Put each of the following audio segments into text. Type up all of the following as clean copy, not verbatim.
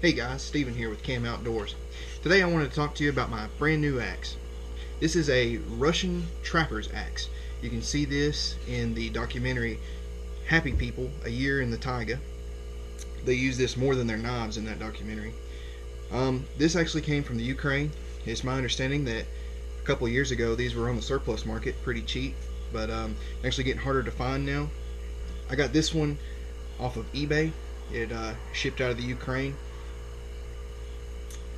Hey guys, Steven here with Cam Outdoors. Today I wanted to talk to you about my brand new axe. This is a Russian trapper's axe. You can see this in the documentary Happy People, A Year in the Taiga. They use this more than their knives in that documentary. This actually came from the Ukraine. It's my understanding that a couple of years ago these were on the surplus market pretty cheap, but actually getting harder to find now. I got this one off of eBay. It shipped out of the Ukraine.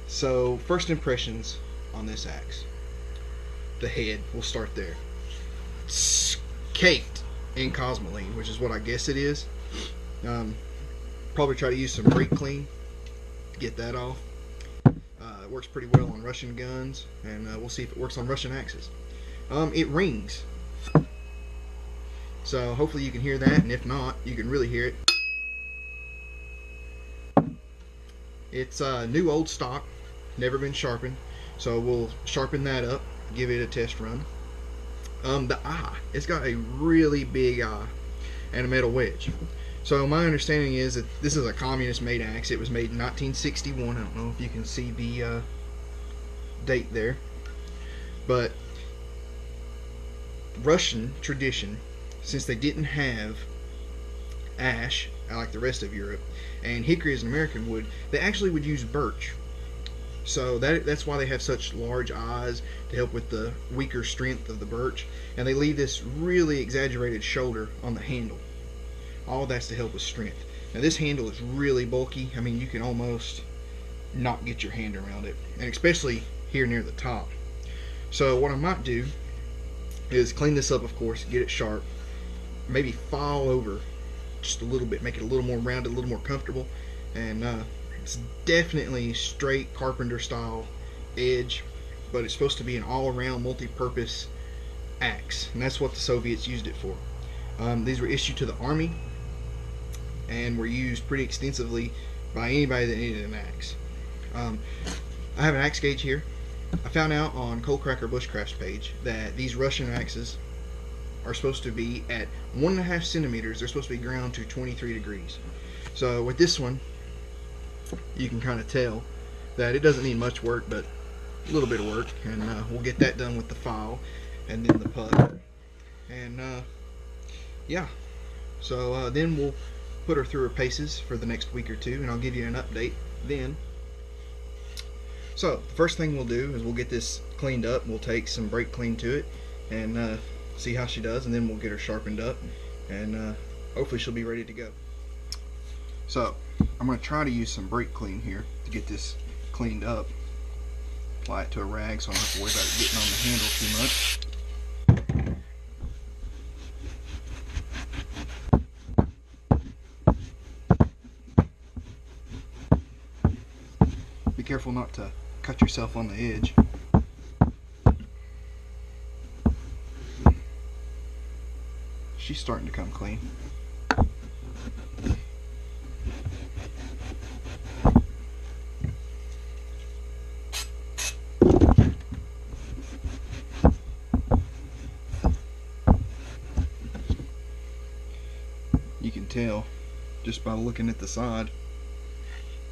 So, first impressions on this axe. The head, we'll start there. It's caked in Cosmoline, which is what I guess it is. Probably try to use some brake clean to get that off. It works pretty well on Russian guns, and we'll see if it works on Russian axes. It rings. So, hopefully you can hear that, and if not, you can really hear it. It's new old stock, never been sharpened, so we'll sharpen that up, give it a test run. The eye, it's got a really big eye and a metal wedge. So my understanding is that this is a communist-made axe. It was made in 1961. I don't know if you can see the date there, but Russian tradition, since they didn't have ash like the rest of Europe, and hickory is an American wood, they actually would use birch. So that's why they have such large eyes, to help with the weaker strength of the birch, and they leave this really exaggerated shoulder on the handle. All that's to help with strength. Now this handle is really bulky. I mean, you can almost not get your hand around it, and especially here near the top. So what I might do is clean this up, of course, get it sharp, maybe file over just a little bit, make it a little more rounded, a little more comfortable, and it's definitely straight carpenter style edge, but it's supposed to be an all-around multi-purpose axe, and that's what the Soviets used it for. These were issued to the army and were used pretty extensively by anybody that needed an axe. I have an axe gauge here. I found out on Coldcracker Bushcraft's page that these Russian axes are supposed to be at 1.5 centimeters. They're supposed to be ground to 23 degrees. So with this one, you can kind of tell that it doesn't need much work, but a little bit of work, and we'll get that done with the file and then the pug, and yeah, so then we'll put her through her paces for the next week or two, and I'll give you an update then. So the first thing we'll do is we'll get this cleaned up. We'll take some brake clean to it and see how she does, and then we'll get her sharpened up, and hopefully she'll be ready to go. So I'm going to try to use some brake clean here to get this cleaned up. Apply it to a rag so I don't have to worry about it getting on the handle too much. Be careful not to cut yourself on the edge. She's starting to come clean. You can tell just by looking at the side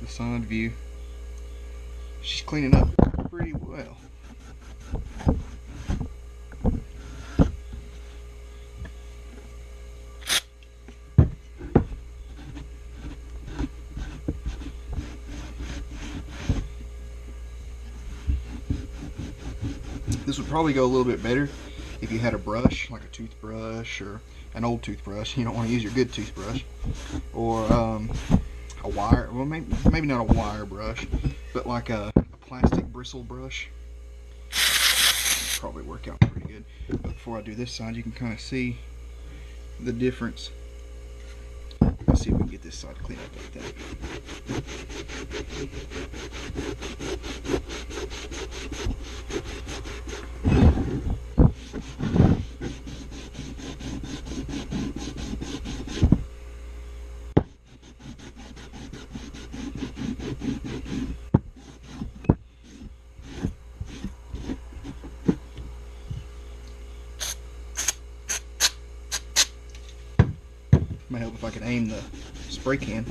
view, she's cleaning up pretty well. This would probably go a little bit better if you had a brush, like a toothbrush or an old toothbrush. You don't want to use your good toothbrush, or a wire. Well, maybe not a wire brush, but like a plastic bristle brush. Probably work out pretty good. But before I do this side, you can kind of see the difference. Let's see if we can get this side cleaned up like that. Might help if I could aim the spray can.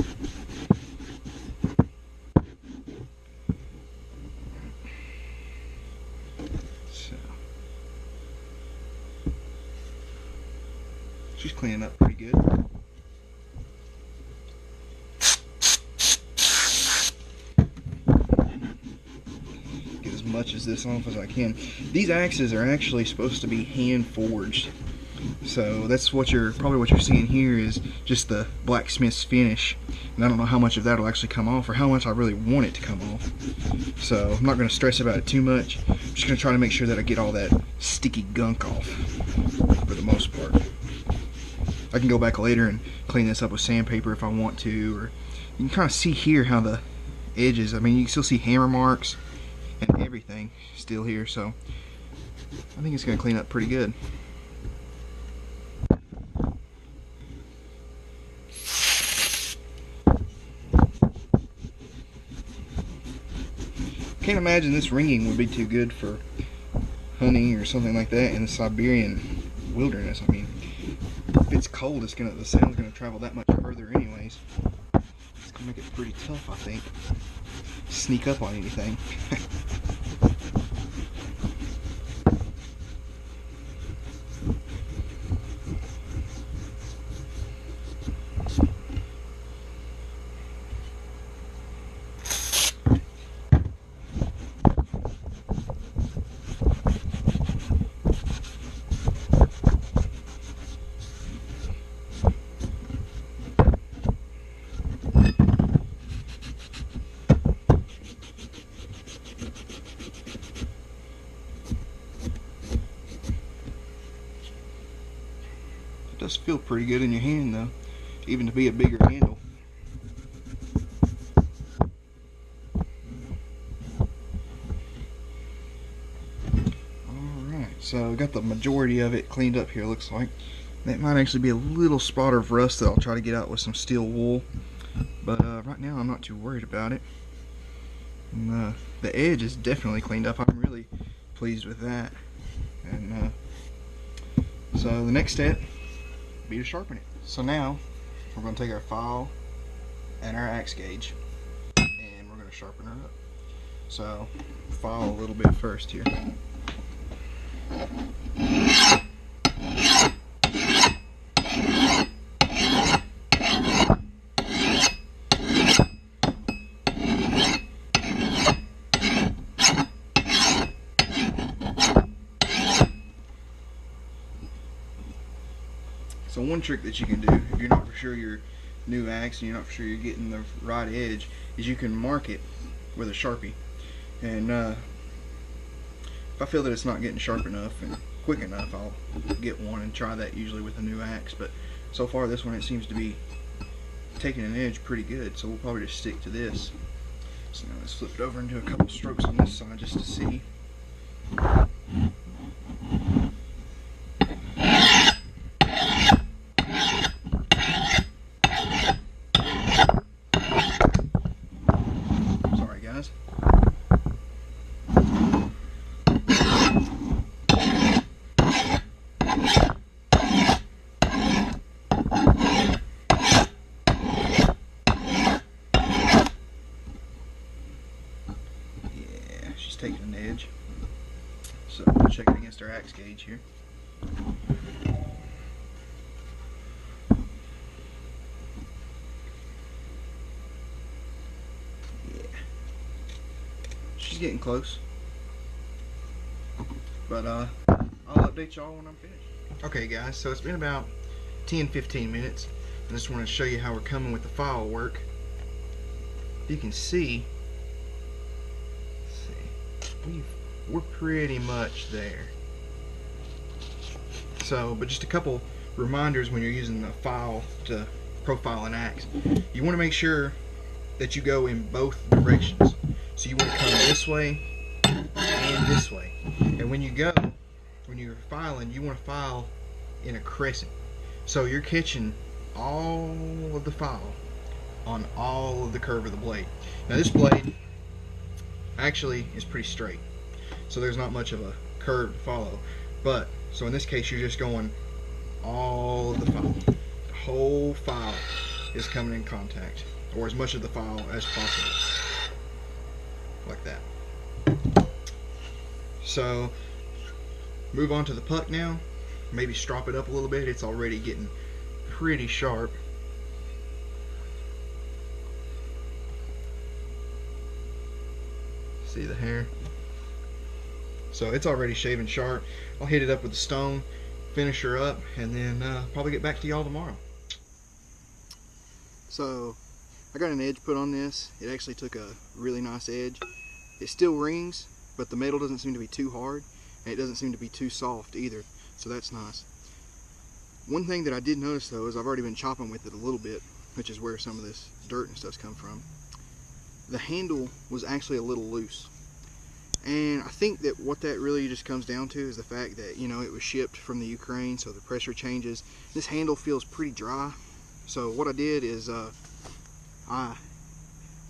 much as this off as I can. These axes are actually supposed to be hand forged. So that's probably what you're seeing here is just the blacksmith's finish. And I don't know how much of that will actually come off or how much I really want it to come off. So I'm not going to stress about it too much. I'm just going to try to make sure that I get all that sticky gunk off for the most part. I can go back later and clean this up with sandpaper if I want to, or you can kind of see here how the edges, I mean, you can still see hammer marks and everything still here, so I think it's going to clean up pretty good. Can't imagine this ringing would be too good for hunting or something like that in the Siberian wilderness. I mean, if it's cold, the sound's gonna travel that much further anyways. It's gonna make it pretty tough, I think. Sneak up on anything. It does feel pretty good in your hand though, even to be a bigger handle. Alright, so we got the majority of it cleaned up here, looks like. That might actually be a little spot of rust that I'll try to get out with some steel wool. But right now I'm not too worried about it. And the edge is definitely cleaned up. I'm really pleased with that. And so the next step be to sharpen it. So now we're going to take our file and our axe gauge and we're going to sharpen her up. So file a little bit first here. So one trick that you can do if you're not for sure your new axe and you're not for sure you're getting the right edge is you can mark it with a Sharpie. And if I feel that it's not getting sharp enough and quick enough, I'll get one and try that usually with a new axe. But so far this one, it seems to be taking an edge pretty good, so we'll probably just stick to this. So now let's flip it over and do a couple strokes on this side just to see. Taking an edge, so we'll check it against our axe gauge here. Yeah, she's getting close, but I'll update y'all when I'm finished. Okay guys, so it's been about 10-15 minutes. I just want to show you how we're coming with the file work. If you can see, we're pretty much there. So, but just a couple reminders when you're using the file to profile an axe. You want to make sure that you go in both directions. So you want to come this way and this way. And when you're filing, you want to file in a crescent. So you're catching all of the file on all of the curve of the blade. Now this blade actually is pretty straight, so there's not much of a curve to follow, but so in this case you're just going all of the file. The whole file is coming in contact, or as much of the file as possible, like that. So move on to the puck now. Maybe strop it up a little bit. It's already getting pretty sharp. See the hair? So it's already shaving sharp. I'll hit it up with a stone, finish her up, and then probably get back to y'all tomorrow. So I got an edge put on this. It actually took a really nice edge. It still rings, but the metal doesn't seem to be too hard, and it doesn't seem to be too soft either, so that's nice. One thing that I did notice though is I've already been chopping with it a little bit, which is where some of this dirt and stuff's come from. The handle was actually a little loose, and I think that what that really just comes down to is the fact that, you know, it was shipped from the Ukraine, so the pressure changes. This handle feels pretty dry, so what I did is I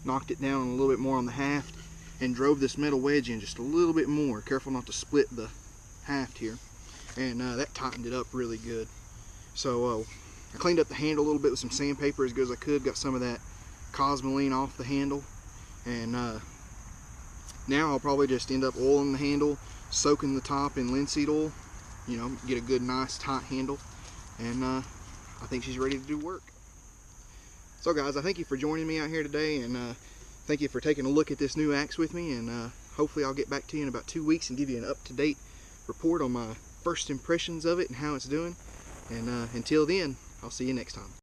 knocked it down a little bit more on the haft and drove this metal wedge in just a little bit more, careful not to split the haft here, and that tightened it up really good. So I cleaned up the handle a little bit with some sandpaper as good as I could, got some of that Cosmoline off the handle, and now I'll probably just end up oiling the handle, soaking the top in linseed oil, you know, get a good nice tight handle, and I think she's ready to do work. So guys, I thank you for joining me out here today, and thank you for taking a look at this new axe with me, and hopefully I'll get back to you in about 2 weeks and give you an up-to-date report on my first impressions of it and how it's doing. And until then, I'll see you next time.